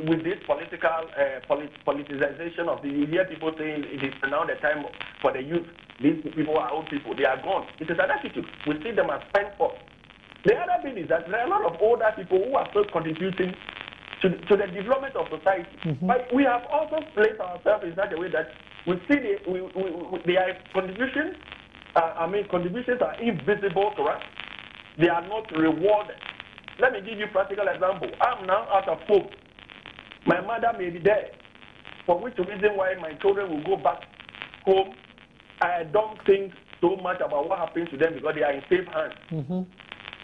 with this politicization of you hear people saying it is now the time for the youth. These people are old people. They are gone. It is an attitude. We see them as spent for. The other thing is that there are a lot of older people who are still contributing to the development of society. But we have also placed ourselves in such a way that we see their contributions. Contributions are invisible to us. They are not rewarded. Let me give you a practical example. I'm now out of home. My mother may be there, for which reason why my children will go back home. I don't think so much about what happens to them because they are in safe hands.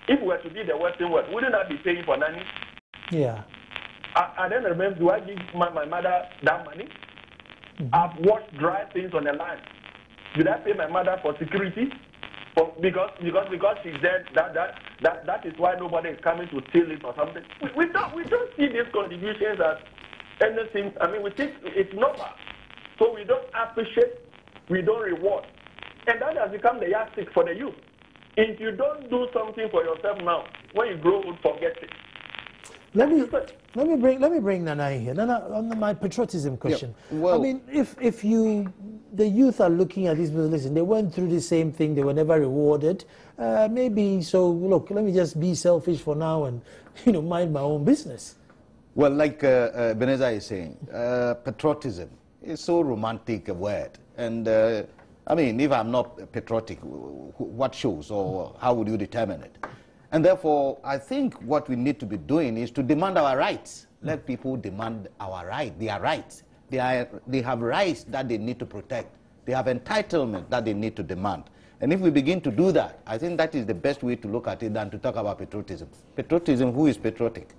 If we were to be the Western world, wouldn't I be paying for nanny? Yeah. I then remember, do I give my mother that money? I've washed dry things on the land. Did I pay my mother for security? Because she's dead, that is why nobody is coming to steal it or something. We don't see these contributions as anything. I mean, we think it's normal. So we don't appreciate, we don't reward. And that has become the yardstick for the youth. If you don't do something for yourself now, when you grow old, forget it. Let me bring Nana in here. Nana, on my patriotism question. Yeah, well, I mean, if the youth are looking at this, listen, they went through the same thing, they were never rewarded. Maybe so. Look, let me just be selfish for now and mind my own business. Well, like Beneza is saying, patriotism is so romantic a word, and I mean, if I'm not patriotic, what shows or how would you determine it? And therefore, I think what we need to be doing is to demand our rights. Let people demand our right, their rights. They have rights that they need to protect. They have entitlement that they need to demand. And if we begin to do that, I think that is the best way to look at it than to talk about patriotism. Patriotism, who is patriotic?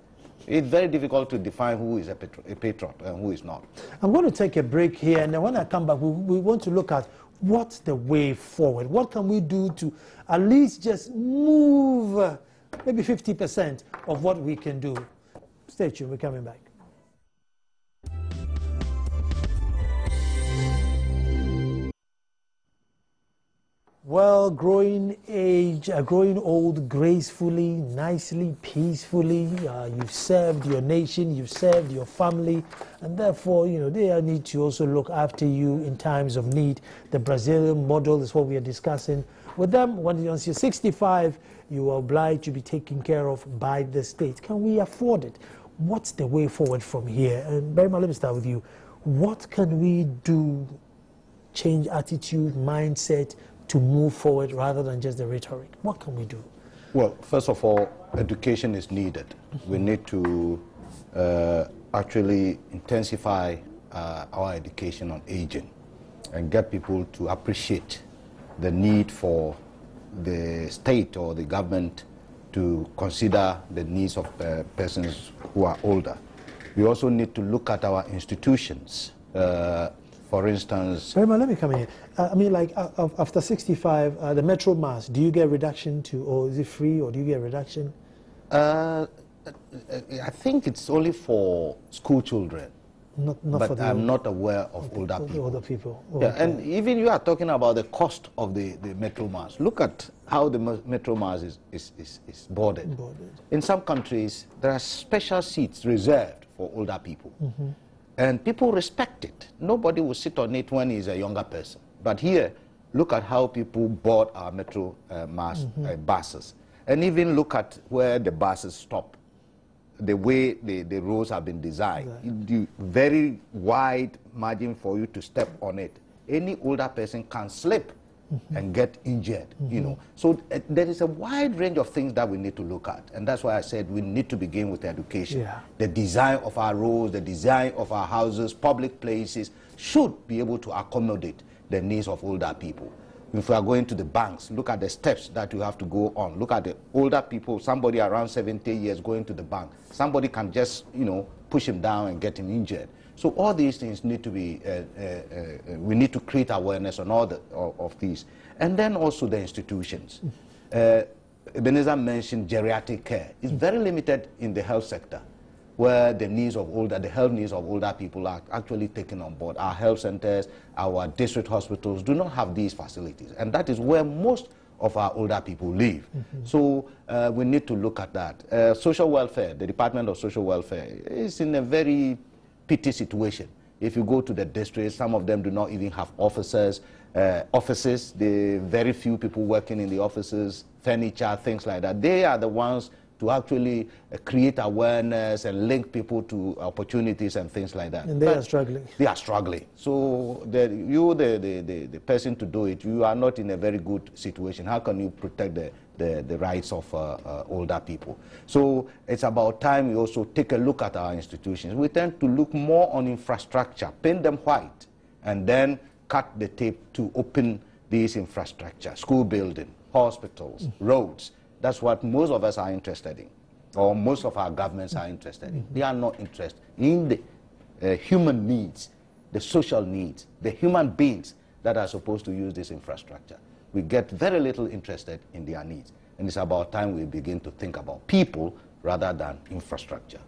It's very difficult to define who is a patriot and who is not. I'm going to take a break here, and then when I come back, we want to look at what's the way forward. What can we do to at least just move maybe 50% of what we can do? Stay tuned, we're coming back. Well, growing old gracefully, nicely, peacefully. You've served your nation, you've served your family, and therefore, they need to also look after you in times of need. The Brazilian model is what we are discussing with them. Once you're 65, you are obliged to be taken care of by the state. Can we afford it? What's the way forward from here? And Barima, let me start with you. What can we do, change attitude, mindset, to move forward rather than just the rhetoric? What can we do? Well, first of all, education is needed. We need to actually intensify our education on aging and get people to appreciate the need for the state or the government to consider the needs of persons who are older. We also need to look at our institutions. For instance... Barima, let me come in here. I mean, like, after 65, the Metro Mass, do you get a reduction to, or is it free, or do you get a reduction? I think it's only for school children. Not but for I'm not aware of older people. Older people. Oh, yeah, okay. And even you are talking about the cost of the Metro Mass. Look at how the Metro Mass is boarded. In some countries, there are special seats reserved for older people. And people respect it. Nobody will sit on it when he's a younger person. But here, look at how people board our Metro Mass buses. And even look at where the buses stop. the way the roads have been designed. The very wide margin for you to step on it. Any older person can slip and get injured, you know. So there is a wide range of things that we need to look at. And that's why I said we need to begin with education. Yeah. The design of our roads, the design of our houses, public places should be able to accommodate the needs of older people. If we are going to the banks, look at the steps that you have to go on. Look at the older people, somebody around 70 years going to the bank. Somebody can just, you know, push him down and get him injured. So all these things need to be, we need to create awareness on all of these. And then also the institutions. Ebenezer mentioned geriatric care. It's very limited in the health sector, where the health needs of older people are actually taken on board. Our health centers, our district hospitals do not have these facilities. And that is where most of our older people live. So we need to look at that. Social welfare, the Department of Social Welfare is in a very pity situation. If you go to the districts, some of them do not even have offices, the very few people working in the offices, furniture, things like that. They are the ones to actually create awareness and link people to opportunities and things like that. And they are struggling. They are struggling. So the person to do it, you are not in a very good situation. How can you protect the rights of older people? So it's about time we also take a look at our institutions. We tend to look more on infrastructure, paint them white, and then cut the tape to open these infrastructure, school building, hospitals, roads. That's what most of us are interested in, or most of our governments are interested in. They are not interested in the human needs, the social needs, the human beings that are supposed to use this infrastructure. We get very little interested in their needs. And it's about time we begin to think about people rather than infrastructure.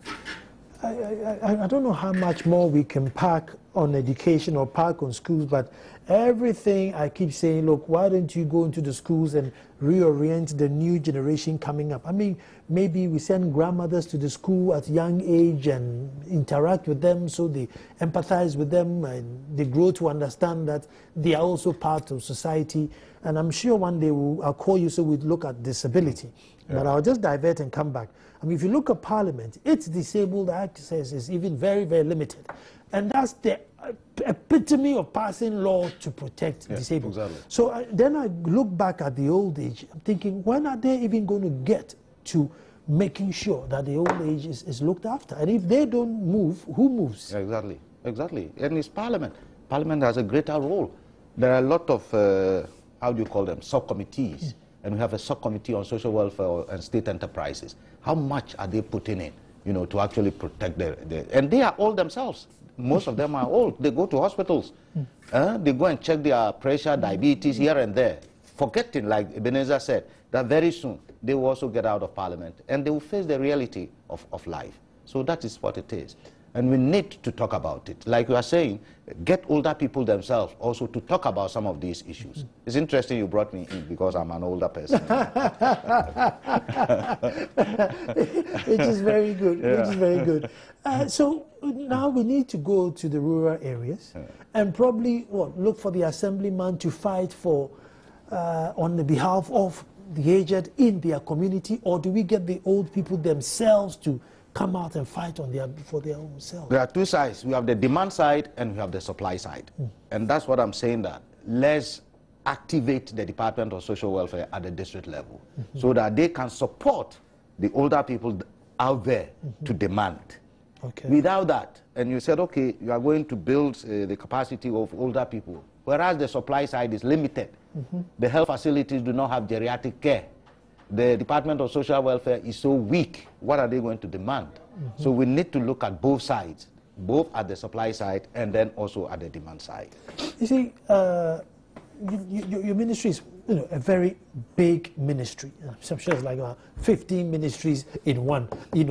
I don't know how much more we can pack on education or pack on schools, but everything I keep saying, look, why don't you go into the schools and reorient the new generation coming up? I mean, maybe we send grandmothers to the school at young age and interact with them so they empathize with them and they grow to understand that they are also part of society. And I'm sure one day I'll call you so we'll look at disability. Yeah. But I'll just divert and come back. I mean, if you look at Parliament, its disabled access is even very, very limited. And that's the epitome of passing law to protect disabled. Exactly. So then I look back at the old age. I'm thinking, when are they even going to get to making sure that the old age is looked after? And if they don't move, who moves? Exactly, exactly. And it's Parliament. Parliament has a greater role. There are a lot of, how do you call them, subcommittees. And we have a subcommittee on social welfare and state enterprises. How much are they putting in, you know, to actually protect and they are old themselves. Most of them are old. They go to hospitals. They go and check their pressure, diabetes here and there, forgetting, like Ebenezer said, that very soon they will also get out of Parliament and they will face the reality of life. So that is what it is. And we need to talk about it. Like you are saying, get older people themselves also to talk about some of these issues. It's interesting you brought me in because I'm an older person. Which is very good, which is very good. So now we need to go to the rural areas and probably look for the assemblyman to fight for on the behalf of the aged in their community, or do we get the old people themselves to come out and fight for their own self? There are two sides. We have the demand side and we have the supply side. And that's what I'm saying, that let's activate the Department of Social Welfare at the district level so that they can support the older people out there to demand. Okay. Without that, and you said, okay, you are going to build the capacity of older people, whereas the supply side is limited. The health facilities do not have geriatric care. The Department of Social Welfare is so weak. What are they going to demand? So we need to look at both sides, both at the supply side and then also at the demand side. You see, your ministry is a very big ministry. I'm sure it's like 15 ministries in one,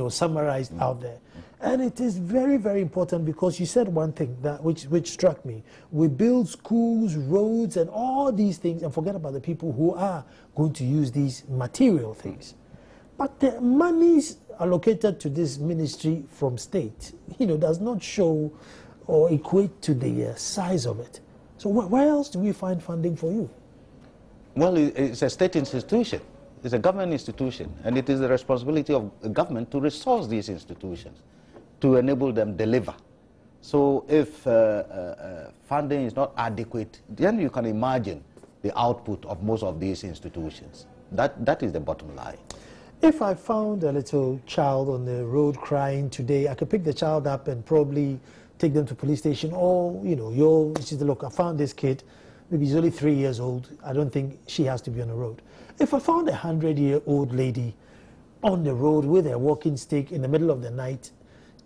summarized out there. And it is very, very important because you said one thing which struck me. We build schools, roads, and all these things and forget about the people who are going to use these material things. But the monies allocated to this ministry from state, does not show or equate to the size of it. So where else do we find funding for you? Well, it's a state institution. It's a government institution, and it is the responsibility of the government to resource these institutions to enable them deliver. So if funding is not adequate, then you can imagine the output of most of these institutions. That is the bottom line. If I found a little child on the road crying today, I could pick the child up and probably take them to police station, or, you know, she said, look, I found this kid, maybe he's only 3 years old, I don't think she has to be on the road. If I found a 100-year-old lady on the road with a walking stick in the middle of the night,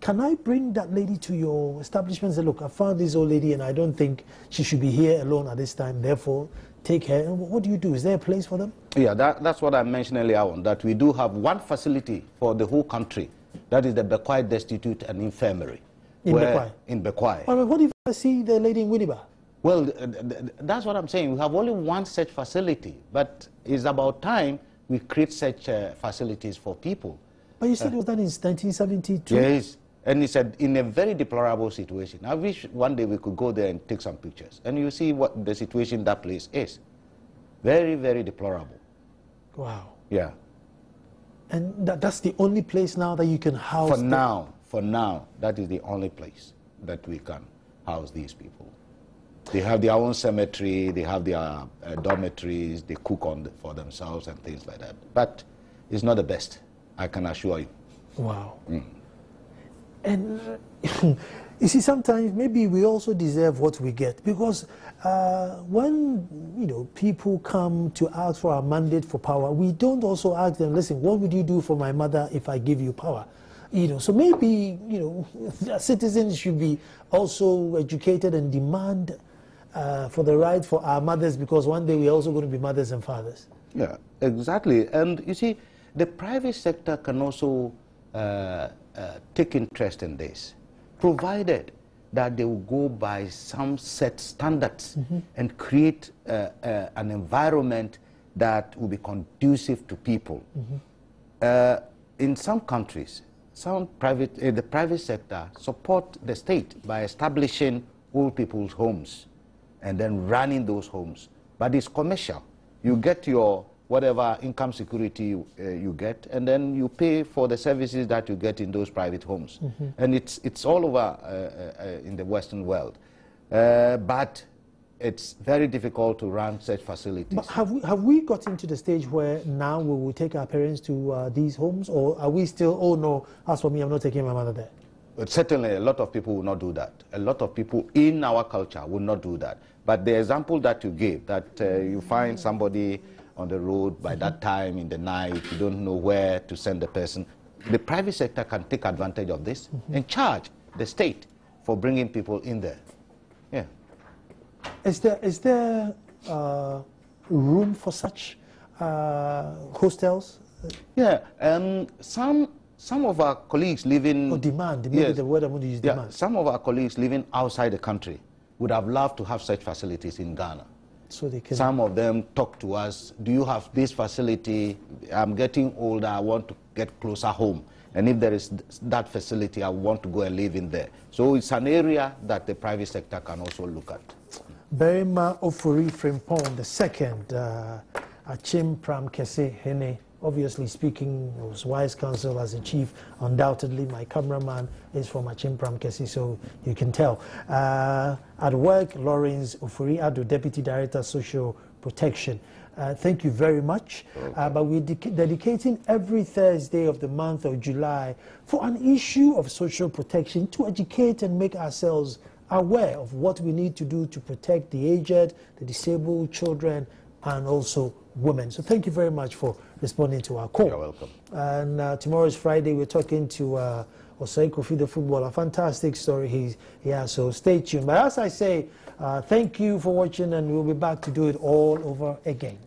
can I bring that lady to your establishment and say, look, I found this old lady and I don't think she should be here alone at this time, therefore take her? And what do you do? Is there a place for them? Yeah, that's what I mentioned earlier on, that we do have one facility for the whole country. That is the Bekwai Destitute and Infirmary. In Bekwai? In Bekwai. All right, what if I see the lady in Winneba? Well, that's what I'm saying. We have only one such facility, but it's about time we create such facilities for people. But you said it was done in 1972? Yes, and it's in a very deplorable situation. I wish one day we could go there and take some pictures, and you see what the situation that place is. Very, very deplorable. Wow. Yeah. And that's the only place now that you can house them? For now, that is the only place that we can house these people. They have their own cemetery, they have their dormitories, they cook for themselves and things like that. But it's not the best, I can assure you. Wow. Mm. And you see, sometimes maybe we also deserve what we get, because when, you know, people come to ask for our mandate for power, we don't also ask them, listen, what would you do for my mother if I give you power? You know, so maybe, you know, citizens should be also educated and demand for the right for our mothers, because one day we're also going to be mothers and fathers. Yeah, exactly. And you see, the private sector can also take interest in this, provided that they will go by some set standards and create an environment that will be conducive to people. In some countries, the private sector support the state by establishing old people's homes and then running those homes. But it's commercial. You get your whatever income security you get, and then you pay for the services that you get in those private homes. And it's all over in the Western world. But it's very difficult to run such facilities. But have we gotten to the stage where now we will take our parents to these homes, or are we still, oh no, as for me, I'm not taking my mother there? But certainly a lot of people will not do that. A lot of people in our culture will not do that. But the example that you gave, that you find somebody on the road by that time in the night, you don't know where to send the person, the private sector can take advantage of this and charge the state for bringing people in there. Yeah. Is there room for such hostels? Yeah, some of our colleagues living... Oh, demand, maybe yes, the word I'm going to use, demand. Some of our colleagues living outside the country would have loved to have such facilities in Ghana. So they can... Some of them talk to us, do you have this facility? I'm getting older, I want to get closer home. And if there is that facility, I want to go and live in there. So it's an area that the private sector can also look at. Barima Osei Frimpong, the second, Achim Pram Kese Hene, obviously speaking, was wise counsel as a chief. Undoubtedly, my cameraman is from Achim Pram Kese, so you can tell. At work, Lawrence Ofori Ado, Deputy Director, Social Protection. Thank you very much. Okay. But we're dedicating every Thursday of the month of July for an issue of social protection to educate and make ourselves aware of what we need to do to protect the aged, the disabled, children, and also women. So thank you very much for responding to our call. You're welcome. And tomorrow is Friday. We're talking to Osei Kofi, the footballer. Fantastic story he has, so stay tuned. But as I say, thank you for watching, and we'll be back to do it all over again.